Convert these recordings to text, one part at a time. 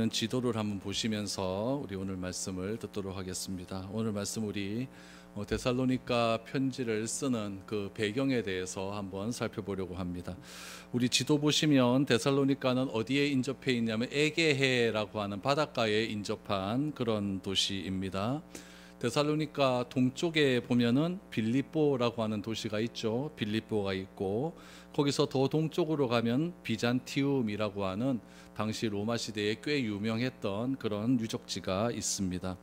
있는 지도를 한번 보시면서 우리 오늘 말씀을 듣도록 하겠습니다. 오늘 말씀 우리 데살로니가 편지를 쓰는 그 배경에 대해서 한번 살펴보려고 합니다. 우리 지도 보시면 데살로니가는 어디에 인접해 있냐면 에게해라고 하는 바닷가에 인접한 그런 도시입니다. 데살로니가 동쪽에 보면은 빌립보라고 하는 도시가 있죠. 빌립보가 있고 거기서 더 동쪽으로 가면 비잔티움이라고 하는 당시 로마 시대에 꽤 유명했던 그런 유적지가 있습니다.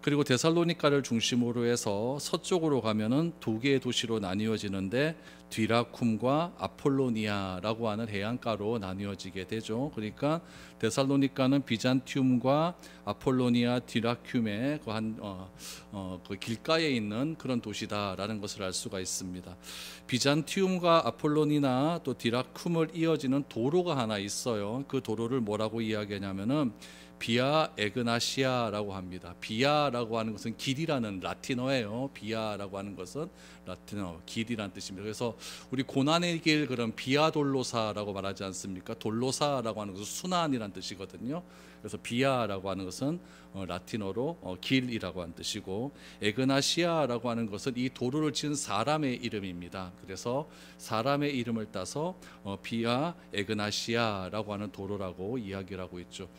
그리고 데살로니가를 중심으로 해서 서쪽으로 가면은 두 개의 도시로 나뉘어지는데 뒤라쿰과 아폴로니아라고 하는 해안가로 나뉘어지게 되죠. 그러니까 데살로니가는 비잔티움과 아폴로니아, 뒤라쿰의 그 길가에 있는 그런 도시다라는 것을 알 수가 있습니다. 비잔티움과 아폴로니나 또 뒤라쿰을 이어지는 도로가 하나 있어요. 그 도로를 뭐라고 이야기하냐면은 비아 에그나시아라고 합니다. 비아라고 하는 것은 길이라는 라틴어예요. 비아라고 하는 것은 라틴어 길이라는 뜻입니다. 그래서 우리 고난의 길 그런 비아 돌로사라고 말하지 않습니까? 돌로사라고 하는 것은 순환이라는 뜻이거든요. 그래서 비아라고 하는 것은 라틴어로 길이라고 하는 뜻이고 에그나시아라고 하는 것은 이 도로를 지은 사람의 이름입니다. 그래서 사람의 이름을 따서 비아 에그나시아라고 하는 도로라고 이야기를 하고 있죠.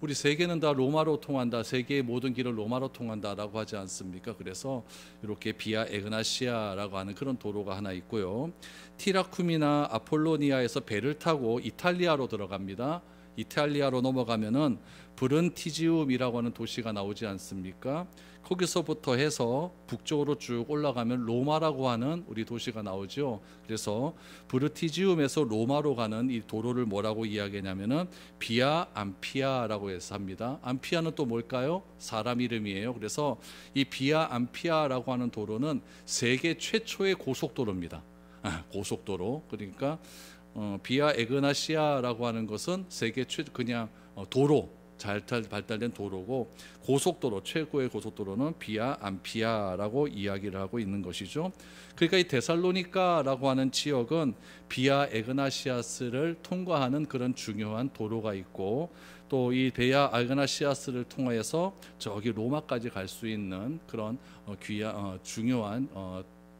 우리 세계는 다 로마로 통한다. 세계의 모든 길은 로마로 통한다라고 하지 않습니까? 그래서 이렇게 비아 에그나시아라고 하는 그런 도로가 하나 있고요. 티라쿰이나 아폴로니아에서 배를 타고 이탈리아로 들어갑니다. 이탈리아로 넘어가면은 브른티지움이라고 하는 도시가 나오지 않습니까? 거기서부터 해서 북쪽으로 쭉 올라가면 로마라고 하는 우리 도시가 나오죠. 그래서 브르티지움에서 로마로 가는 이 도로를 뭐라고 이야기하냐면은 비아 암피아라고 해서 합니다. 암피아는 또 뭘까요? 사람 이름이에요. 그래서 이 비아 암피아라고 하는 도로는 세계 최초의 고속도로입니다. 고속도로. 그러니까 비아 에그나시아라고 하는 것은 세계 그냥 도로 잘 발달된 도로고 고속도로 최고의 고속도로는 비아 암피아라고 이야기를 하고 있는 것이죠. 그러니까 이 데살로니가라고 하는 지역은 비아 에그나시아스를 통과하는 그런 중요한 도로가 있고 또 이 비아 에그나시아스를 통해서 저기 로마까지 갈 수 있는 그런 중요한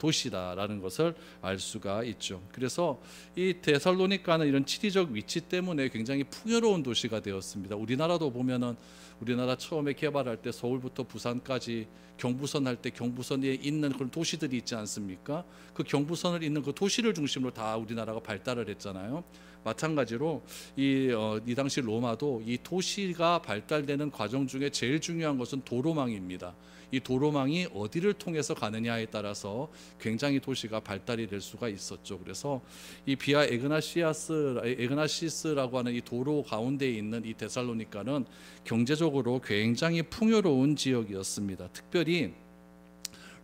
도시다라는 것을 알 수가 있죠. 그래서 이 데살로니가는 이런 지리적 위치 때문에 굉장히 풍요로운 도시가 되었습니다. 우리나라도 보면은 우리나라 처음에 개발할 때 서울부터 부산까지 경부선 할 때 경부선에 있는 그런 도시들이 있지 않습니까? 그 경부선을 잇는 그 도시를 중심으로 다 우리나라가 발달을 했잖아요. 마찬가지로 이 당시 로마도 이 도시가 발달되는 과정 중에 제일 중요한 것은 도로망입니다. 이 도로망이 어디를 통해서 가느냐에 따라서 굉장히 도시가 발달이 될 수가 있었죠. 그래서 이 비아 에그나시스라고 하는 이 도로 가운데에 있는 이 데살로니가는 경제적으로 굉장히 풍요로운 지역이었습니다. 특별히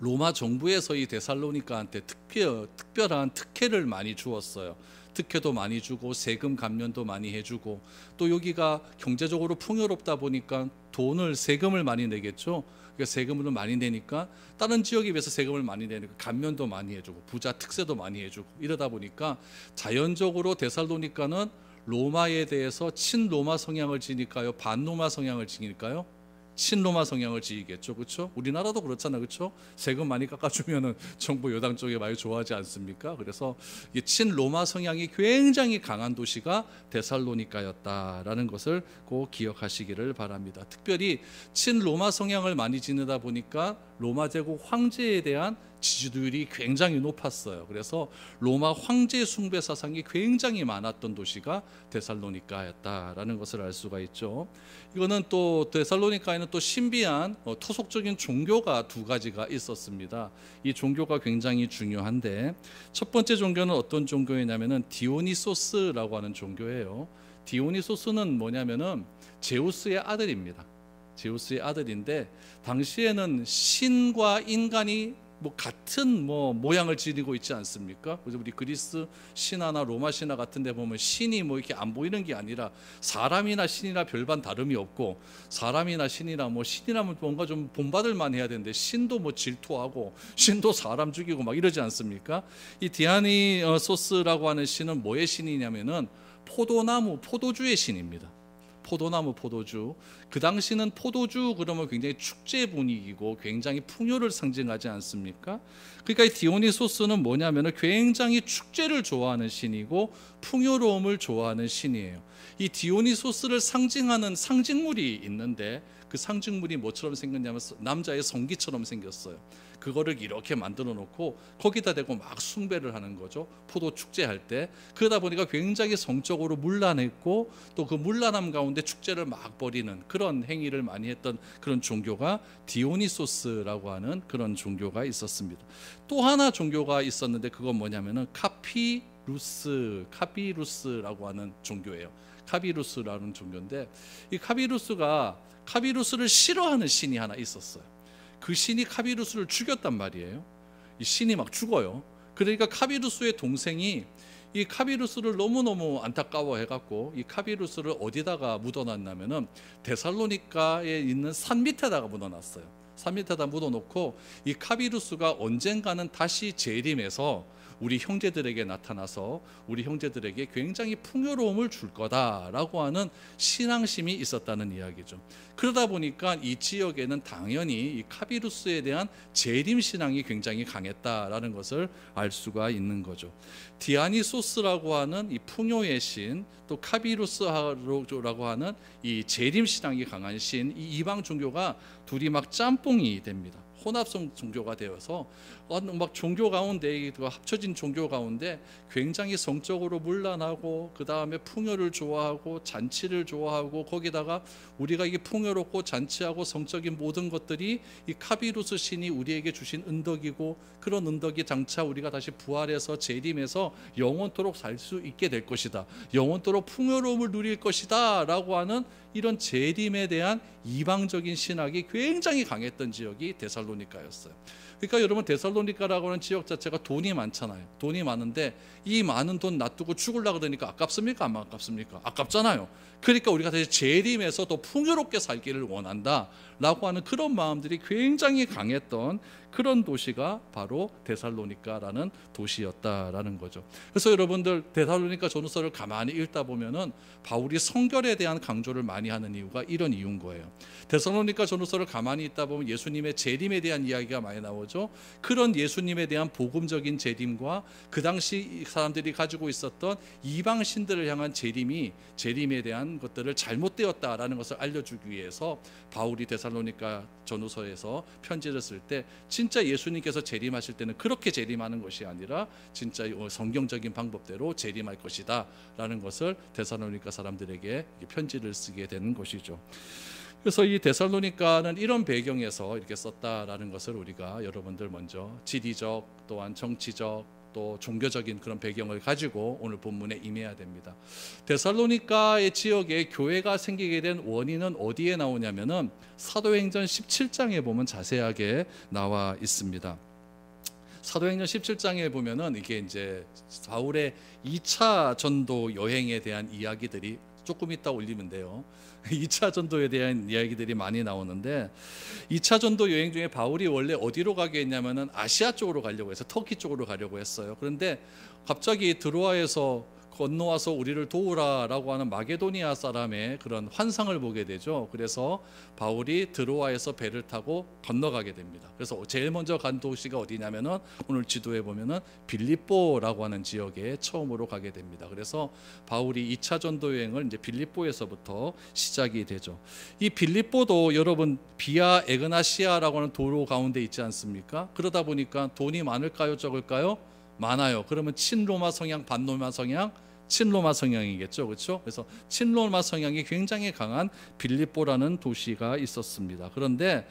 로마 정부에서 이 데살로니가한테 특별한 특혜를 많이 주었어요. 특혜도 많이 주고 세금 감면도 많이 해주고 또 여기가 경제적으로 풍요롭다 보니까 세금을 많이 내겠죠. 그러니까 세금을 많이 내니까 다른 지역에 비해서 세금을 많이 내니까 감면도 많이 해주고 부자 특세도 많이 해주고 이러다 보니까 자연적으로 데살로니가는 로마에 대해서 친로마 성향을 지니까요, 반로마 성향을 지니까요? 친로마 성향을 지이겠죠. 그렇죠? 우리나라도 그렇잖아요. 그렇죠? 세금 많이 깎아주면은 정부 여당 쪽에 많이 좋아하지 않습니까? 그래서 이 친로마 성향이 굉장히 강한 도시가 데살로니가였다라는 것을 꼭 기억하시기를 바랍니다. 특별히 친로마 성향을 많이 지니다 보니까 로마 제국 황제에 대한 지지율이 굉장히 높았어요. 그래서 로마 황제 숭배 사상이 굉장히 많았던 도시가 데살로니가였다라는 것을 알 수가 있죠. 이거는 또 데살로니가에는 또 신비한 토속적인 종교가 두 가지가 있었습니다. 이 종교가 굉장히 중요한데 첫 번째 종교는 어떤 종교이냐면은 디오니소스라고 하는 종교예요. 디오니소스는 뭐냐면은 제우스의 아들입니다. 제우스의 아들인데 당시에는 신과 인간이 같은 모양을 지니고 있지 않습니까? 그래서 우리 그리스 신화나 로마 신화 같은 데 보면 신이 이렇게 안 보이는 게 아니라 사람이나 신이나 별반 다름이 없고 사람이나 신이나 신이라면 뭔가 좀 본받을 만 해야 되는데 신도 질투하고 신도 사람 죽이고 막 이러지 않습니까? 이 디아니소스라고 하는 신은 뭐의 신이냐면은 포도나무, 포도주의 신입니다. 포도나무, 포도주. 그 당시는 포도주 그러면 굉장히 축제 분위기고 굉장히 풍요를 상징하지 않습니까? 그러니까 이 디오니소스는 뭐냐면은 굉장히 축제를 좋아하는 신이고 풍요로움을 좋아하는 신이에요. 이 디오니소스를 상징하는 상징물이 있는데 그 상징물이 뭐처럼 생겼냐면 남자의 성기처럼 생겼어요. 그거를 이렇게 만들어 놓고 거기다 대고 막 숭배를 하는 거죠. 포도 축제할 때. 그러다 보니까 굉장히 성적으로 문란했고 또 그 문란함 가운데 축제를 막 벌이는 그런 행위를 많이 했던 그런 종교가 디오니소스라고 하는 그런 종교가 있었습니다. 또 하나 종교가 있었는데 그건 뭐냐면은 카비루스라고 하는 종교예요. 카비루스라는 종교인데 이 카비루스를 싫어하는 신이 하나 있었어요. 그 신이 카비루스를 죽였단 말이에요. 이 신이 막 죽어요. 그러니까 카비루스의 동생이 이 카비루스를 너무너무 안타까워해갖고 이 카비루스를 어디다가 묻어놨냐면은 데살로니가에 있는 산 밑에다가 묻어놨어요. 산 밑에다 묻어놓고 이 카비루스가 언젠가는 다시 재림해서 우리 형제들에게 나타나서 우리 형제들에게 굉장히 풍요로움을 줄 거다라고 하는 신앙심이 있었다는 이야기죠. 그러다 보니까 이 지역에는 당연히 이 카비루스에 대한 재림 신앙이 굉장히 강했다라는 것을 알 수가 있는 거죠. 디아니소스라고 하는 이 풍요의 신, 또 카비루스라고 하는 이 재림 신앙이 강한 신, 이 이방 종교가 둘이 막 짬뽕이 됩니다. 혼합성 종교가 되어서 막 종교 가운데 합쳐진 종교 가운데 굉장히 성적으로 문란하고 그 다음에 풍요를 좋아하고 잔치를 좋아하고 거기다가 우리가 이게 풍요롭고 잔치하고 성적인 모든 것들이 이 카비루스 신이 우리에게 주신 은덕이고 그런 은덕이 장차 우리가 다시 부활해서 재림해서 영원토록 살 수 있게 될 것이다. 영원토록 풍요로움을 누릴 것이다 라고 하는 이런 재림에 대한 이방적인 신학이 굉장히 강했던 지역이 데살로니가였어요. 그러니까 여러분 데살로니가라고 하는 지역 자체가 돈이 많잖아요. 돈이 많은데 이 많은 돈 놔두고 죽으려고 그러니까 아깝습니까? 안 아깝습니까? 아깝잖아요. 그러니까 우리가 다시 재림해서 더 풍요롭게 살기를 원한다 라고 하는 그런 마음들이 굉장히 강했던 그런 도시가 바로 데살로니가라는 도시였다라는 거죠. 그래서 여러분들 데살로니가 전후서를 가만히 읽다 보면은 바울이 성결에 대한 강조를 많이 하는 이유가 이런 이유인 거예요. 데살로니가 전후서를 가만히 읽다 보면 예수님의 재림에 대한 이야기가 많이 나오죠. 그런 예수님에 대한 복음적인 재림과 그 당시 사람들이 가지고 있었던 이방 신들을 향한 재림에 대한 것들을 잘못되었다라는 것을 알려주기 위해서 바울이 데살로니가 전후서에서 편지를 쓸 때 진짜 예수님께서 재림하실 때는 그렇게 재림하는 것이 아니라 진짜 성경적인 방법대로 재림할 것이다 라는 것을 데살로니가 사람들에게 편지를 쓰게 되는 것이죠. 그래서 이 데살로니가는 이런 배경에서 이렇게 썼다라는 것을 우리가 여러분들 먼저 지리적 또한 정치적 또 종교적인 그런 배경을 가지고 오늘 본문에 임해야 됩니다. 데살로니가의 지역에 교회가 생기게 된 원인은 어디에 나오냐면은 사도행전 17장에 보면 자세하게 나와 있습니다. 사도행전 17장에 보면은 이게 이제 바울의 2차 전도 여행에 대한 이야기들이 조금 이따 올리면 돼요. 2차 전도에 대한 이야기들이 많이 나오는데 2차 전도 여행 중에 바울이 원래 어디로 가게 했냐면은 아시아 쪽으로 가려고 해서 터키 쪽으로 가려고 했어요. 그런데 갑자기 드로아에서 건너와서 우리를 도우라라고 하는 마게도니아 사람의 그런 환상을 보게 되죠. 그래서 바울이 드로아에서 배를 타고 건너가게 됩니다. 그래서 제일 먼저 간 도시가 어디냐면은 오늘 지도에 보면은 빌립보라고 하는 지역에 처음으로 가게 됩니다. 그래서 바울이 2차 전도 여행을 이제 빌립보에서부터 시작이 되죠. 이 빌립보도 여러분 비아 에그나시아라고 하는 도로 가운데 있지 않습니까? 그러다 보니까 돈이 많을까요, 적을까요? 많아요. 그러면 친로마 성향, 반로마 성향, 친로마 성향이겠죠, 그렇죠? 그래서 친로마 성향이 굉장히 강한 빌립보라는 도시가 있었습니다. 그런데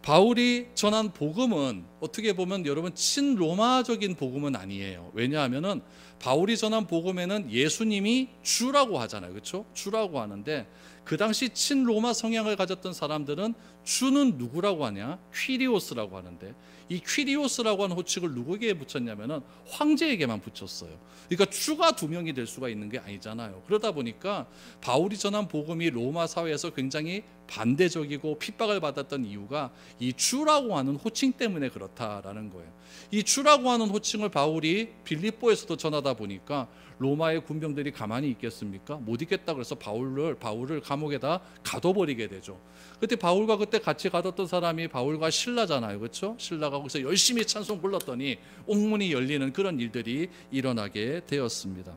바울이 전한 복음은 어떻게 보면 여러분 친로마적인 복음은 아니에요. 왜냐하면은 바울이 전한 복음에는 예수님이 주라고 하잖아요, 그렇죠? 주라고 하는데 그 당시 친로마 성향을 가졌던 사람들은 주는 누구라고 하냐? 퀴리오스라고 하는데 이 퀴리오스라고 하는 호칭을 누구에게 붙였냐면은 황제에게만 붙였어요. 그러니까 주가 두 명이 될 수가 있는 게 아니잖아요. 그러다 보니까 바울이 전한 복음이 로마 사회에서 굉장히 반대적이고 핍박을 받았던 이유가 이 주라고 하는 호칭 때문에 그렇다라는 거예요. 이 주라고 하는 호칭을 바울이 빌립보에서도 전하다 보니까 로마의 군병들이 가만히 있겠습니까? 못 있겠다 그래서 바울을 감옥에다 가둬버리게 되죠. 그때 바울과 그때 같이 가뒀던 사람이 바울과 신라잖아요. 그렇죠? 신라가 거기서 열심히 찬송 불렀더니 옥문이 열리는 그런 일들이 일어나게 되었습니다.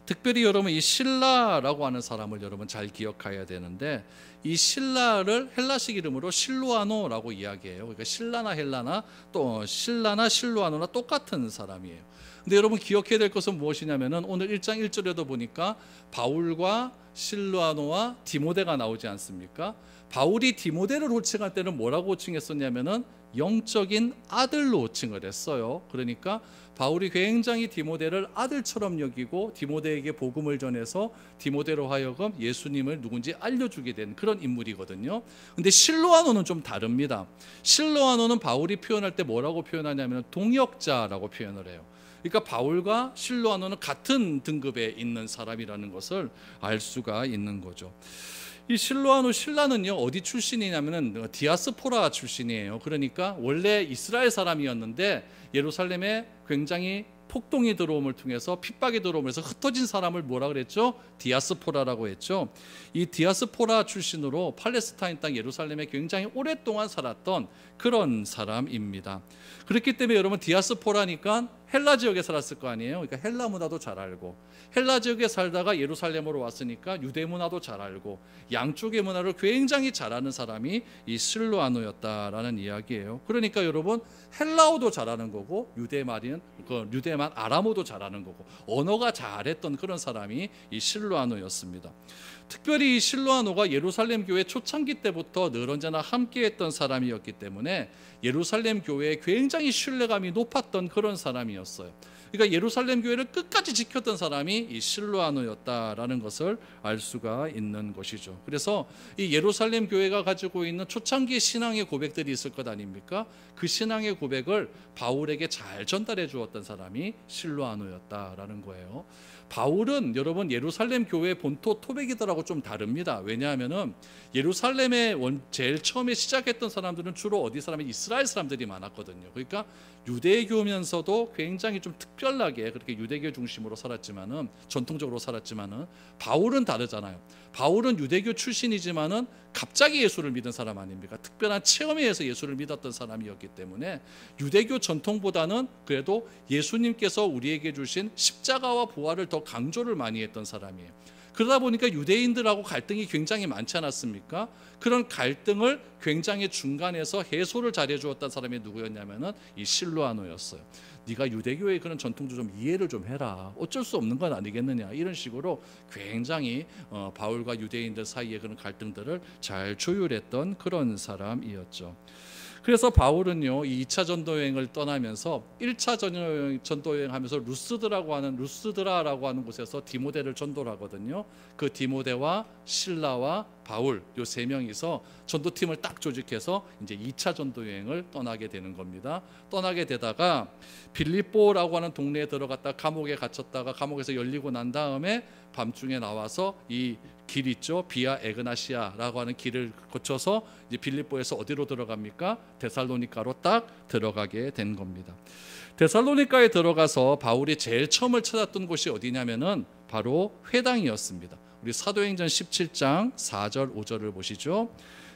특별히 여러분 이 신라라고 하는 사람을 여러분 잘 기억해야 되는데, 이 신라를 헬라식 이름으로 실루아노라고 이야기해요. 그러니까 신라나 실루아노나 똑같은 사람이에요. 근데 여러분 기억해야 될 것은 무엇이냐면은 오늘 1장 1절에도 보니까 바울과 실루아노와 디모데가 나오지 않습니까? 바울이 디모데를 호칭할 때는 뭐라고 호칭했었냐면은 영적인 아들로 호칭을 했어요. 그러니까 바울이 굉장히 디모데를 아들처럼 여기고 디모데에게 복음을 전해서 디모데로 하여금 예수님을 누군지 알려주게 된 그런 인물이거든요. 근데 실로아노는 좀 다릅니다. 실로아노는 바울이 표현할 때 뭐라고 표현하냐면 동역자라고 표현을 해요. 그러니까 바울과 실로아노는 같은 등급에 있는 사람이라는 것을 알 수가 있는 거죠. 이 신라는요 어디 출신이냐면은 디아스포라 출신이에요. 그러니까 원래 이스라엘 사람이었는데 예루살렘에 굉장히 폭동이 들어옴을 통해서 핍박이 들어오면서 흩어진 사람을 뭐라 그랬죠? 디아스포라라고 했죠. 이 디아스포라 출신으로 팔레스타인 땅 예루살렘에 굉장히 오랫동안 살았던 그런 사람입니다. 그렇기 때문에 여러분 디아스포라니까 헬라 지역에 살았을 거 아니에요. 그러니까 헬라 문화도 잘 알고, 헬라 지역에 살다가 예루살렘으로 왔으니까 유대 문화도 잘 알고, 양쪽의 문화를 굉장히 잘 아는 사람이 이 실루아노였다라는 이야기예요. 그러니까 여러분 헬라어도 잘하는 거고 유대만 아람어도 잘하는 거고 언어가 잘했던 그런 사람이 이 실루아노였습니다. 특별히 이 실루아노가 예루살렘 교회 초창기 때부터 늘 언제나 함께했던 사람이었기 때문에 예루살렘 교회에 굉장히 신뢰감이 높았던 그런 사람이었어요. 그러니까 예루살렘 교회를 끝까지 지켰던 사람이 이 실루아노였다라는 것을 알 수가 있는 것이죠. 그래서 이 예루살렘 교회가 가지고 있는 초창기 신앙의 고백들이 있을 것 아닙니까? 그 신앙의 고백을 바울에게 잘 전달해 주었던 사람이 실루아노였다라는 거예요. 바울은 여러분 예루살렘 교회 본토 토백이들하고 좀 다릅니다. 왜냐하면은 예루살렘에 제일 처음에 시작했던 사람들은 주로 어디 사람이 이스라엘 사람들이 많았거든요. 그러니까 유대교면서도 굉장히 좀 특별하게 그렇게 유대교 중심으로 살았지만은 전통적으로 살았지만은 바울은 다르잖아요. 바울은 유대교 출신이지만은 갑자기 예수를 믿은 사람 아닙니까? 특별한 체험에 의해서 예수를 믿었던 사람이었기 때문에 유대교 전통보다는 그래도 예수님께서 우리에게 주신 십자가와 부활을 더 강조를 많이 했던 사람이에요. 그러다 보니까 유대인들하고 갈등이 굉장히 많지 않았습니까? 그런 갈등을 굉장히 중간에서 해소를 잘해 주었던 사람이 누구였냐면은 이 실루아노였어요. 네가 유대교의 그런 전통도 좀 이해를 좀 해라. 어쩔 수 없는 건 아니겠느냐. 이런 식으로 굉장히 바울과 유대인들 사이의 그런 갈등들을 잘 조율했던 그런 사람이었죠. 그래서 바울은요, 이 2차 전도여행을 떠나면서 1차 전도여행 하면서 루스드라라고 하는 곳에서 디모데를 전도를 하거든요. 그 디모데와 신라와 바울 요 세 명이서 전도팀을 딱 조직해서 이제 2차 전도여행을 떠나게 되는 겁니다. 떠나게 되다가 빌립보라고 하는 동네에 들어갔다 감옥에 갇혔다가 감옥에서 열리고 난 다음에 밤중에 나와서 이 길 있죠. 비아 에그나시아라고 하는 길을 거쳐서 이제 빌립보에서 어디로 들어갑니까? 데살로니가로 딱 들어가게 된 겁니다. 데살로니가에 들어가서 바울이 제일 처음을 찾았던 곳이 어디냐면은 바로 회당이었습니다. 우리 사도행전 17장 4절 5절을 보시죠.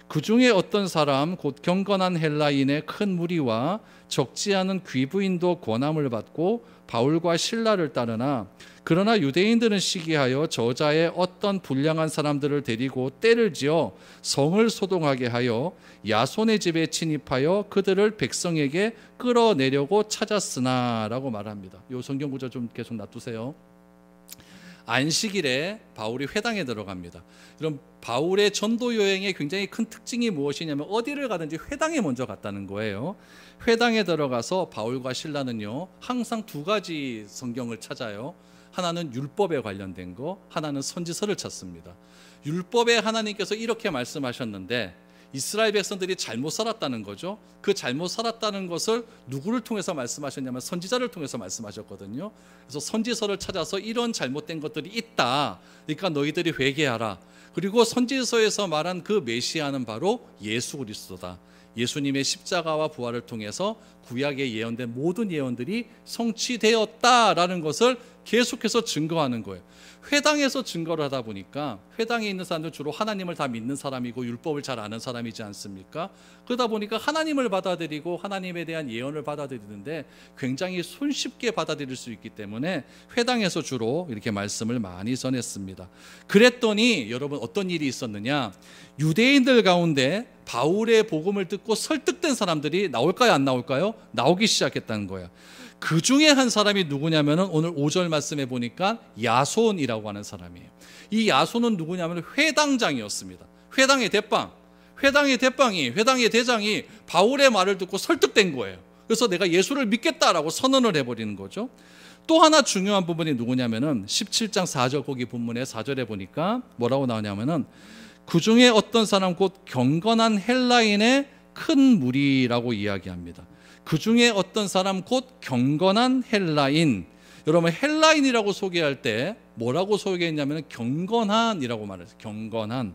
그 중에 어떤 사람 곧 경건한 헬라인의 큰 무리와 적지 않은 귀부인도 권함을 받고 바울과 신라를 따르나 그러나 유대인들은 시기하여 저자의 어떤 불량한 사람들을 데리고 떼를 지어 성을 소동하게 하여 야손의 집에 침입하여 그들을 백성에게 끌어내려고 찾았으나 라고 말합니다. 이 성경 구절 좀 계속 놔두세요. 안식일에 바울이 회당에 들어갑니다. 그럼 바울의 전도 여행의 굉장히 큰 특징이 무엇이냐면 어디를 가든지 회당에 먼저 갔다는 거예요. 회당에 들어가서 바울과 신라는요 항상 두 가지 성경을 찾아요. 하나는 율법에 관련된 거, 하나는 선지서를 찾습니다. 율법에 하나님께서 이렇게 말씀하셨는데 이스라엘 백성들이 잘못 살았다는 거죠. 그 잘못 살았다는 것을 누구를 통해서 말씀하셨냐면 선지자를 통해서 말씀하셨거든요. 그래서 선지서를 찾아서 이런 잘못된 것들이 있다. 그러니까 너희들이 회개하라. 그리고 선지서에서 말한 그 메시아는 바로 예수 그리스도다. 예수님의 십자가와 부활을 통해서 구약에 예언된 모든 예언들이 성취되었다라는 것을 계속해서 증거하는 거예요. 회당에서 증거를 하다 보니까 회당에 있는 사람들 주로 하나님을 다 믿는 사람이고 율법을 잘 아는 사람이지 않습니까? 그러다 보니까 하나님을 받아들이고 하나님에 대한 예언을 받아들이는데 굉장히 손쉽게 받아들일 수 있기 때문에 회당에서 주로 이렇게 말씀을 많이 전했습니다. 그랬더니 여러분 어떤 일이 있었느냐? 유대인들 가운데 바울의 복음을 듣고 설득된 사람들이 나올까요? 안 나올까요? 나오기 시작했다는 거예요. 그 중에 한 사람이 누구냐면은 오늘 5절 말씀에 보니까 야손이라고 하는 사람이에요. 이 야손은 누구냐면 회당장이었습니다. 회당의 대장이 바울의 말을 듣고 설득된 거예요. 그래서 내가 예수를 믿겠다라고 선언을 해버리는 거죠. 또 하나 중요한 부분이 누구냐면은 17장 4절 거기 본문의 4절에 보니까 뭐라고 나오냐면은 그 중에 어떤 사람 곧 경건한 헬라인의 큰 무리라고 이야기합니다. 그 중에 어떤 사람 곧 경건한 헬라인. 여러분 헬라인이라고 소개할 때 뭐라고 소개했냐면 경건한이라고 말했어요. 경건한.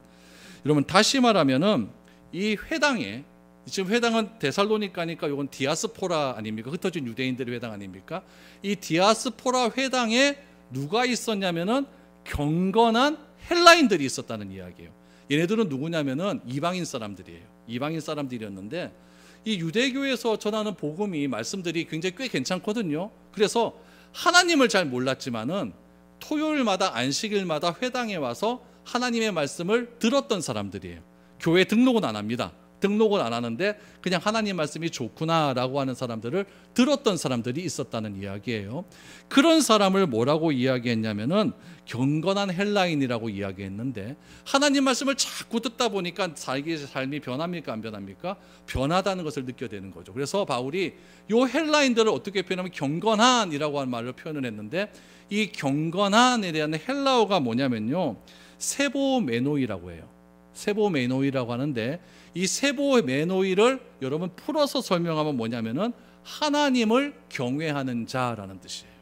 여러분 다시 말하면은 이 회당에 지금 회당은 데살로니가니까 이건 디아스포라 아닙니까? 흩어진 유대인들의 회당 아닙니까? 이 디아스포라 회당에 누가 있었냐면은 경건한 헬라인들이 있었다는 이야기예요. 얘네들은 누구냐면은 이방인 사람들이에요. 이방인 사람들이었는데 이 유대교에서 전하는 복음이 말씀들이 굉장히 꽤 괜찮거든요. 그래서 하나님을 잘 몰랐지만은 토요일마다 안식일마다 회당에 와서 하나님의 말씀을 들었던 사람들이에요. 교회 등록은 안 합니다. 등록은 안 하는데 그냥 하나님 말씀이 좋구나라고 하는 사람들을 들었던 사람들이 있었다는 이야기예요. 그런 사람을 뭐라고 이야기했냐면은 경건한 헬라인이라고 이야기했는데 하나님 말씀을 자꾸 듣다 보니까 자기 삶이 변합니까? 안 변합니까? 변하다는 것을 느껴야 되는 거죠. 그래서 바울이 요 헬라인들을 어떻게 표현하면 경건한이라고 하는 말로 표현을 했는데 이 경건한에 대한 헬라어가 뭐냐면요. 세보메노이라고 해요. 세보메노이라고 하는데 이 세보메노이를 여러분 풀어서 설명하면 뭐냐면은 하나님을 경외하는 자라는 뜻이에요.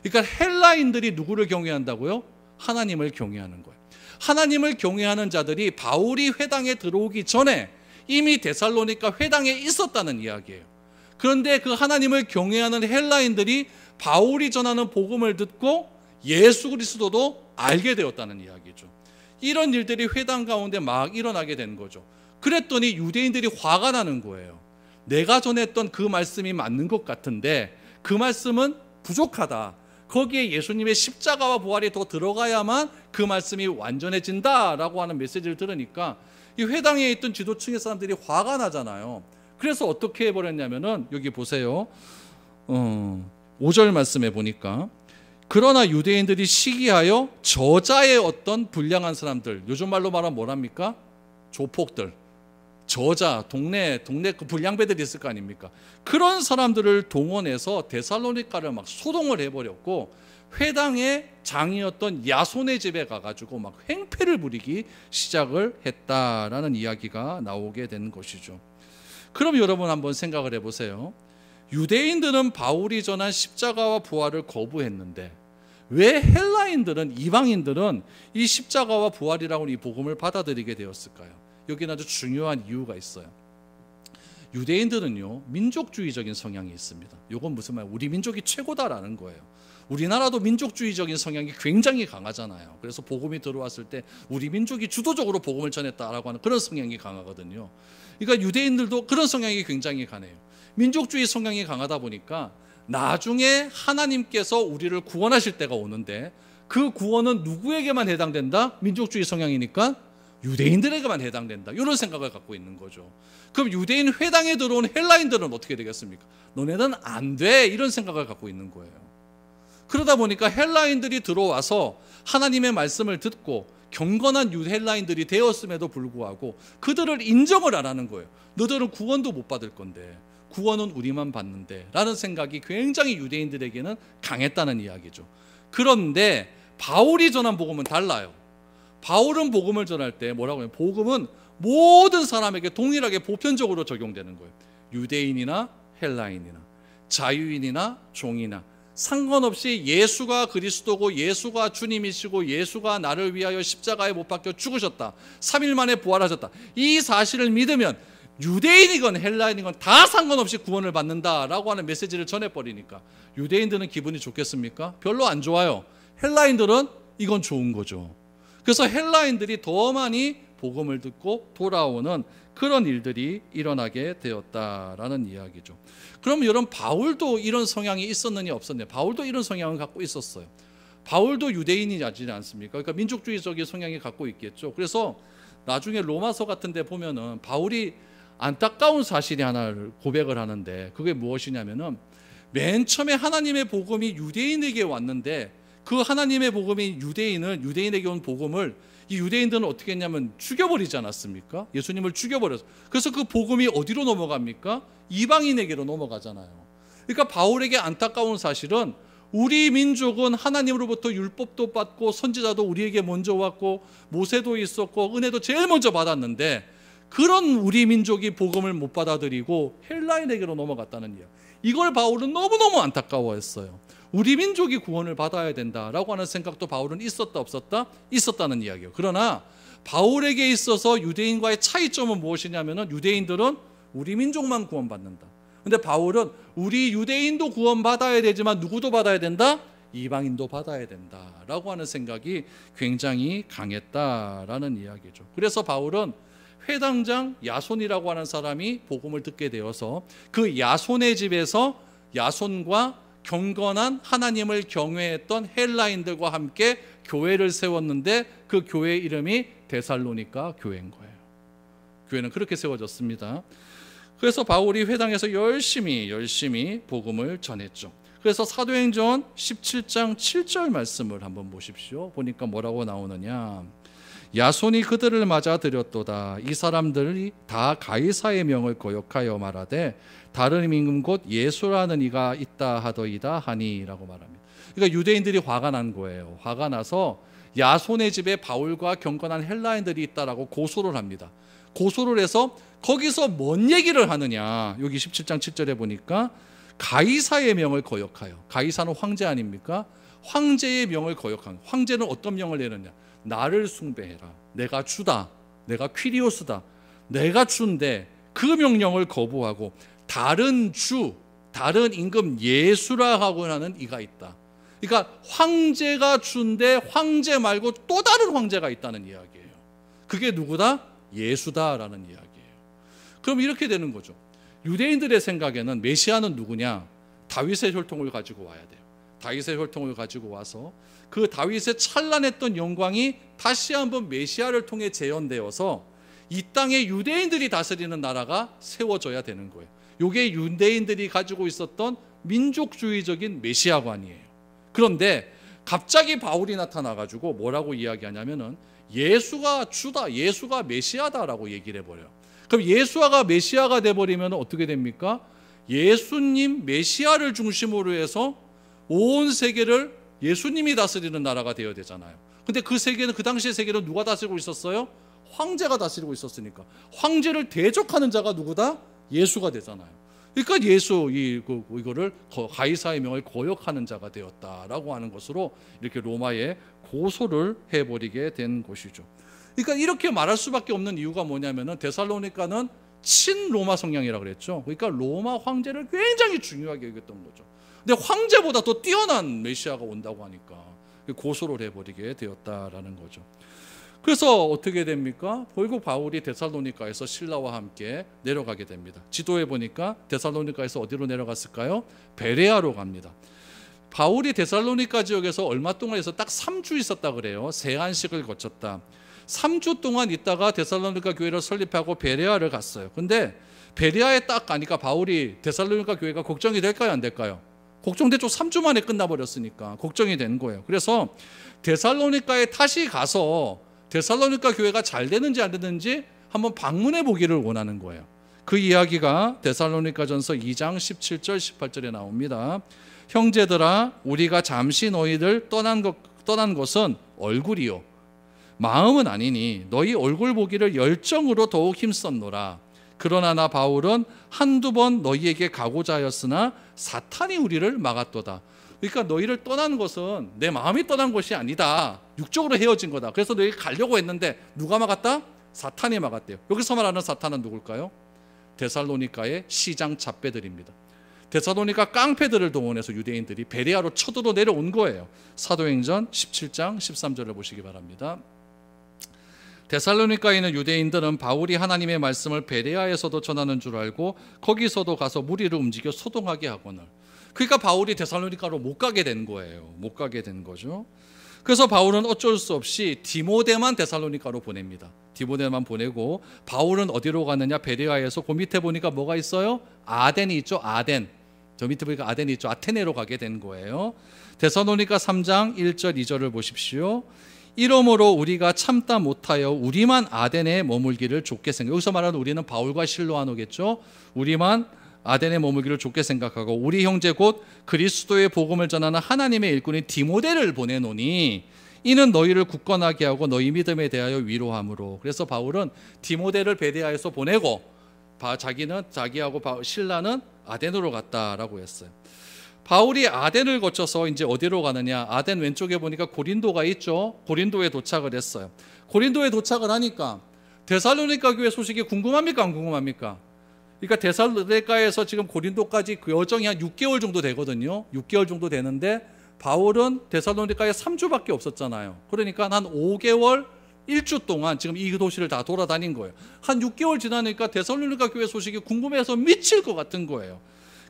그러니까 헬라인들이 누구를 경외한다고요? 하나님을 경외하는 거예요. 하나님을 경외하는 자들이 바울이 회당에 들어오기 전에 이미 데살로니가 회당에 있었다는 이야기예요. 그런데 그 하나님을 경외하는 헬라인들이 바울이 전하는 복음을 듣고 예수 그리스도도 알게 되었다는 이야기죠. 이런 일들이 회당 가운데 막 일어나게 된 거죠. 그랬더니 유대인들이 화가 나는 거예요. 내가 전했던 그 말씀이 맞는 것 같은데 그 말씀은 부족하다. 거기에 예수님의 십자가와 부활이 더 들어가야만 그 말씀이 완전해진다라고 하는 메시지를 들으니까 이 회당에 있던 지도층의 사람들이 화가 나잖아요. 그래서 어떻게 해버렸냐면은 여기 보세요. 5절 말씀에 보니까 그러나 유대인들이 시기하여 저자의 어떤 불량한 사람들, 요즘 말로 말하면 뭐랍니까? 조폭들, 저자, 동네 그 불량배들이 있을 거 아닙니까? 그런 사람들을 동원해서 데살로니가를 막 소동을 해버렸고 회당의 장이었던 야손의 집에 가가지고 막 횡패를 부리기 시작을 했다라는 이야기가 나오게 된 것이죠. 그럼 여러분 한번 생각을 해보세요. 유대인들은 바울이 전한 십자가와 부활을 거부했는데 왜 헬라인들은, 이방인들은 이 십자가와 부활이라고 하는 이 복음을 받아들이게 되었을까요? 여기는 아주 중요한 이유가 있어요. 유대인들은요 민족주의적인 성향이 있습니다. 이건 무슨 말? 우리 민족이 최고다라는 거예요. 우리나라도 민족주의적인 성향이 굉장히 강하잖아요. 그래서 복음이 들어왔을 때 우리 민족이 주도적으로 복음을 전했다라고 하는 그런 성향이 강하거든요. 그러니까 유대인들도 그런 성향이 굉장히 강해요. 민족주의 성향이 강하다 보니까 나중에 하나님께서 우리를 구원하실 때가 오는데 그 구원은 누구에게만 해당된다? 민족주의 성향이니까 유대인들에게만 해당된다. 이런 생각을 갖고 있는 거죠. 그럼 유대인 회당에 들어온 헬라인들은 어떻게 되겠습니까? 너네는 안 돼. 이런 생각을 갖고 있는 거예요. 그러다 보니까 헬라인들이 들어와서 하나님의 말씀을 듣고 경건한 헬라인들이 되었음에도 불구하고 그들을 인정을 안 하는 거예요. 너들은 구원도 못 받을 건데 구원은 우리만 받는데 라는 생각이 굉장히 유대인들에게는 강했다는 이야기죠. 그런데 바울이 전한 복음은 달라요. 바울은 복음을 전할 때 뭐라고 해요? 복음은 모든 사람에게 동일하게 보편적으로 적용되는 거예요. 유대인이나 헬라인이나 자유인이나 종이나 상관없이 예수가 그리스도고 예수가 주님이시고 예수가 나를 위하여 십자가에 못 박혀 죽으셨다. 3일 만에 부활하셨다. 이 사실을 믿으면 유대인이건 헬라인이건 다 상관없이 구원을 받는다라고 하는 메시지를 전해버리니까 유대인들은 기분이 좋겠습니까? 별로 안 좋아요. 헬라인들은 이건 좋은 거죠. 그래서 헬라인들이 더 많이 복음을 듣고 돌아오는 그런 일들이 일어나게 되었다라는 이야기죠. 그러면 여러분, 바울도 이런 성향이 있었느냐 없었느냐? 바울도 이런 성향을 갖고 있었어요. 바울도 유대인이지 않습니까? 그러니까 민족주의적인 성향이 갖고 있겠죠. 그래서 나중에 로마서 같은 데 보면은 바울이 안타까운 사실이 하나를 고백을 하는데, 그게 무엇이냐면은 맨 처음에 하나님의 복음이 유대인에게 왔는데 그 하나님의 복음이 유대인에게 온 복음을 이 유대인들은 어떻게 했냐면 죽여버리지 않았습니까? 예수님을 죽여버렸어요. 그래서 그 복음이 어디로 넘어갑니까? 이방인에게로 넘어가잖아요. 그러니까 바울에게 안타까운 사실은 우리 민족은 하나님으로부터 율법도 받고 선지자도 우리에게 먼저 왔고 모세도 있었고 은혜도 제일 먼저 받았는데 그런 우리 민족이 복음을 못 받아들이고 헬라인에게로 넘어갔다는 이야기. 이걸 바울은 너무너무 안타까워했어요. 우리 민족이 구원을 받아야 된다라고 하는 생각도 바울은 있었다 없었다? 있었다는 이야기예요. 그러나 바울에게 있어서 유대인과의 차이점은 무엇이냐면은 유대인들은 우리 민족만 구원받는다. 근데 바울은 우리 유대인도 구원받아야 되지만 누구도 받아야 된다? 이방인도 받아야 된다라고 하는 생각이 굉장히 강했다라는 이야기죠. 그래서 바울은 회당장 야손이라고 하는 사람이 복음을 듣게 되어서 그 야손의 집에서 야손과 경건한 하나님을 경외했던 헬라인들과 함께 교회를 세웠는데 그 교회 이름이 데살로니가 교회인 거예요. 교회는 그렇게 세워졌습니다. 그래서 바울이 회당에서 열심히 복음을 전했죠. 그래서 사도행전 17장 7절 말씀을 한번 보십시오. 보니까 뭐라고 나오느냐. 야손이 그들을 맞아 들였도다. 이 사람들이 다 가이사의 명을 거역하여 말하되 다른 임금 곧 예수라는 이가 있다 하더이다 하니라고 말합니다. 그러니까 유대인들이 화가 난 거예요. 화가 나서 야손의 집에 바울과 경건한 헬라인들이 있다라고 고소를 합니다. 고소를 해서 거기서 뭔 얘기를 하느냐. 여기 17장 7절에 보니까 가이사의 명을 거역하여. 가이사는 황제 아닙니까? 황제의 명을 거역한. 황제는 어떤 명을 내느냐. 나를 숭배해라. 내가 주다. 내가 퀴리오스다. 내가 주인데 그 명령을 거부하고 다른 주, 다른 임금 예수라 하고 하는 이가 있다. 그러니까 황제가 주인데 황제 말고 또 다른 황제가 있다는 이야기예요. 그게 누구다? 예수다라는 이야기예요. 그럼 이렇게 되는 거죠. 유대인들의 생각에는 메시아는 누구냐? 다윗의 혈통을 가지고 와야 돼요. 다윗의 혈통을 가지고 와서 그 다윗의 찬란했던 영광이 다시 한번 메시아를 통해 재현되어서 이 땅에 유대인들이 다스리는 나라가 세워져야 되는 거예요. 이게 유대인들이 가지고 있었던 민족주의적인 메시아관이에요. 그런데 갑자기 바울이 나타나가지고 뭐라고 이야기하냐면은 예수가 주다, 예수가 메시아다라고 얘기를 해버려요. 그럼 예수가 메시아가 돼버리면 어떻게 됩니까? 예수님 메시아를 중심으로 해서 온 세계를 예수님이 다스리는 나라가 되어야 되잖아요. 근데 그 세계는, 그 당시의 세계는 누가 다스리고 있었어요? 황제가 다스리고 있었으니까 황제를 대적하는 자가 누구다? 예수가 되잖아요. 그러니까 이거를 가이사의 명을 거역하는 자가 되었다라고 하는 것으로 이렇게 로마에 고소를 해버리게 된 것이죠. 그러니까 이렇게 말할 수밖에 없는 이유가 뭐냐면은 데살로니가는 친로마 성향이라고 그랬죠. 그러니까 로마 황제를 굉장히 중요하게 여겼던 거죠. 근데 황제보다 더 뛰어난 메시아가 온다고 하니까 고소를 해버리게 되었다라는 거죠. 그래서 어떻게 됩니까? 결국 바울이 데살로니가에서 신라와 함께 내려가게 됩니다. 지도에 보니까 데살로니가에서 어디로 내려갔을까요? 베레아로 갑니다. 바울이 데살로니가 지역에서 얼마 동안 해서 딱 3주 있었다 그래요. 세안식을 거쳤다. 3주 동안 있다가 데살로니가 교회를 설립하고 베레아를 갔어요. 근데 베레아에 딱 가니까 바울이 데살로니가 교회가 걱정이 될까요? 안 될까요? 걱정됐죠. 3주 만에 끝나버렸으니까 걱정이 된 거예요. 그래서 데살로니가에 다시 가서 데살로니가 교회가 잘 되는지 안 되는지 한번 방문해 보기를 원하는 거예요. 그 이야기가 데살로니가전서 2장 17절 18절에 나옵니다. 형제들아, 우리가 잠시 너희들 떠난 것은 얼굴이요 마음은 아니니 너희 얼굴 보기를 열정으로 더욱 힘썼노라. 그러나 나 바울은 한두 번 너희에게 가고자 하였으나 사탄이 우리를 막았도다. 그러니까 너희를 떠난 것은 내 마음이 떠난 것이 아니다. 육적으로 헤어진 거다. 그래서 너희 가려고 했는데 누가 막았다? 사탄이 막았대요. 여기서 말하는 사탄은 누굴까요? 데살로니가의 시장 잡배들입니다. 데살로니가 깡패들을 동원해서 유대인들이 베레아로 쳐들어 내려온 거예요. 사도행전 17장 13절을 보시기 바랍니다. 데살로니가에 있는 유대인들은 바울이 하나님의 말씀을 베레아에서도 전하는 줄 알고 거기서도 가서 무리를 움직여 소동하게 하거늘. 그러니까 바울이 데살로니가로 못 가게 된 거예요. 못 가게 된 거죠. 그래서 바울은 어쩔 수 없이 디모데만 데살로니가로 보냅니다. 디모데만 보내고 바울은 어디로 가느냐? 베레아에서 그 밑에 보니까 뭐가 있어요? 아덴이 있죠. 아덴. 저 밑에 보니까 아덴이 있죠. 아테네로 가게 된 거예요. 데살로니가 3장 1절 2절을 보십시오. 이러므로 우리가 참다 못하여 우리만 아덴에 머물기를 좋게 생각. 여기서 말하는 우리는 바울과 실로아노겠죠. 우리만 아덴에 머물기를 좋게 생각하고 우리 형제 곧 그리스도의 복음을 전하는 하나님의 일꾼인 디모데를 보내노니 이는 너희를 굳건하게 하고 너희 믿음에 대하여 위로함으로. 그래서 바울은 디모데를 베레아에서 보내고 자기하고 신라는 아덴으로 갔다라고 했어요. 바울이 아덴을 거쳐서 이제 어디로 가느냐? 아덴 왼쪽에 보니까 고린도가 있죠. 고린도에 도착을 했어요. 고린도에 도착을 하니까 데살로니가 교회 소식이 궁금합니까? 안 궁금합니까? 그러니까 데살로니가에서 지금 고린도까지 그 여정이 한 6개월 정도 되거든요. 6개월 정도 되는데 바울은 데살로니가에 3주밖에 없었잖아요. 그러니까 한 5개월 1주 동안 지금 이 도시를 다 돌아다닌 거예요. 한 6개월 지나니까 데살로니가 교회 소식이 궁금해서 미칠 것 같은 거예요.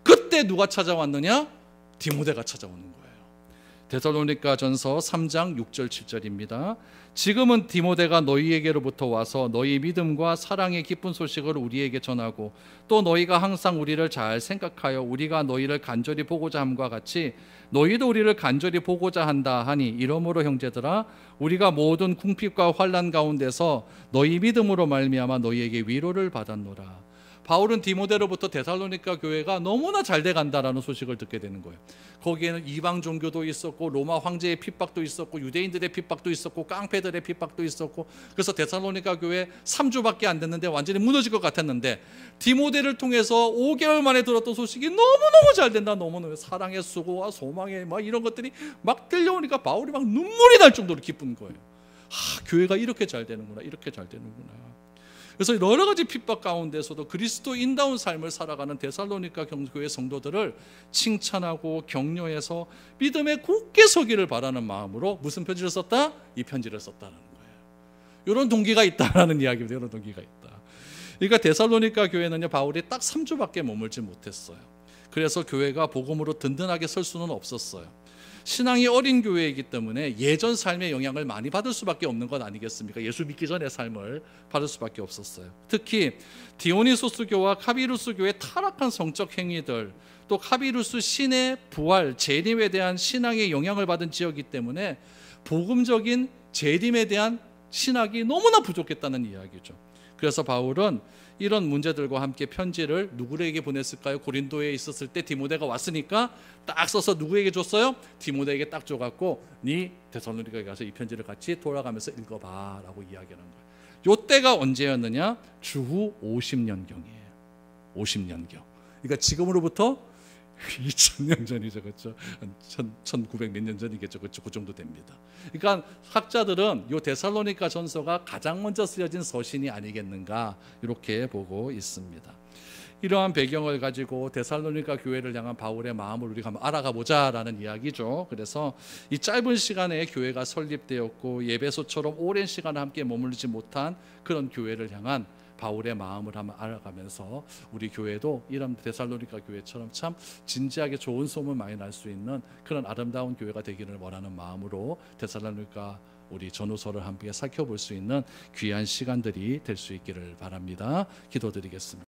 그때 누가 찾아왔느냐? 디모데가 찾아오는 거예요. 데살로니가 전서 3장 6절 7절입니다. 지금은 디모데가 너희에게로부터 와서 너희 믿음과 사랑의 기쁜 소식을 우리에게 전하고 또 너희가 항상 우리를 잘 생각하여 우리가 너희를 간절히 보고자 함과 같이 너희도 우리를 간절히 보고자 한다 하니 이러므로 형제들아 우리가 모든 궁핍과 환난 가운데서 너희 믿음으로 말미암아 너희에게 위로를 받았노라. 바울은 디모데로부터 데살로니가 교회가 너무나 잘 돼간다라는 소식을 듣게 되는 거예요. 거기에는 이방 종교도 있었고 로마 황제의 핍박도 있었고 유대인들의 핍박도 있었고 깡패들의 핍박도 있었고 그래서 데살로니가 교회 3주밖에 안 됐는데 완전히 무너질 것 같았는데 디모데를 통해서 5개월 만에 들었던 소식이 너무너무 잘 된다. 너무너무 사랑의 수고와 소망의 막 이런 것들이 막 들려오니까 바울이 막 눈물이 날 정도로 기쁜 거예요. 교회가 이렇게 잘 되는구나. 이렇게 잘 되는구나. 그래서 여러 가지 핍박 가운데서도 그리스도인다운 삶을 살아가는 데살로니가 교회 성도들을 칭찬하고 격려해서 믿음에 굳게 서기를 바라는 마음으로 무슨 편지를 썼다? 이 편지를 썼다는 거예요. 이런 동기가 있다라는 이야기입니다. 이런 동기가 있다. 그러니까 데살로니가 교회는요, 바울이 딱 3주밖에 머물지 못했어요. 그래서 교회가 복음으로 든든하게 설 수는 없었어요. 신앙이 어린 교회이기 때문에 예전 삶의 영향을 많이 받을 수밖에 없는 것 아니겠습니까? 예수 믿기 전의 삶을 받을 수밖에 없었어요. 특히 디오니소스교와 카비루스교의 타락한 성적 행위들, 또 카비루스 신의 부활, 재림에 대한 신앙의 영향을 받은 지역이기 때문에 복음적인 재림에 대한 신학이 너무나 부족했다는 이야기죠. 그래서 바울은 이런 문제들과 함께 편지를 누구에게 보냈을까요? 고린도에 있었을 때 디모데가 왔으니까 딱 써서 누구에게 줬어요? 디모데에게 딱 줘갖고 네 데살로니가에 가서 이 편지를 같이 돌아가면서 읽어봐 라고 이야기하는 거예요. 요때가 언제였느냐? 주후 50년경이에요. 50년경. 그러니까 지금으로부터 2000년 전이죠. 그렇죠? 1900 몇 년 전이겠죠. 그렇죠? 그 정도 됩니다. 그러니까 학자들은 이 데살로니가 전서가 가장 먼저 쓰여진 서신이 아니겠는가 이렇게 보고 있습니다. 이러한 배경을 가지고 데살로니가 교회를 향한 바울의 마음을 우리가 한번 알아가 보자라는 이야기죠. 그래서 이 짧은 시간에 교회가 설립되었고 예배소처럼 오랜 시간을 함께 머물지 못한 그런 교회를 향한 바울의 마음을 한번 알아가면서 우리 교회도 이런 데살로니가 교회처럼 참 진지하게 좋은 소문 많이 날 수 있는 그런 아름다운 교회가 되기를 원하는 마음으로 데살로니가 우리 전후서를 함께 살펴볼 수 있는 귀한 시간들이 될 수 있기를 바랍니다. 기도드리겠습니다.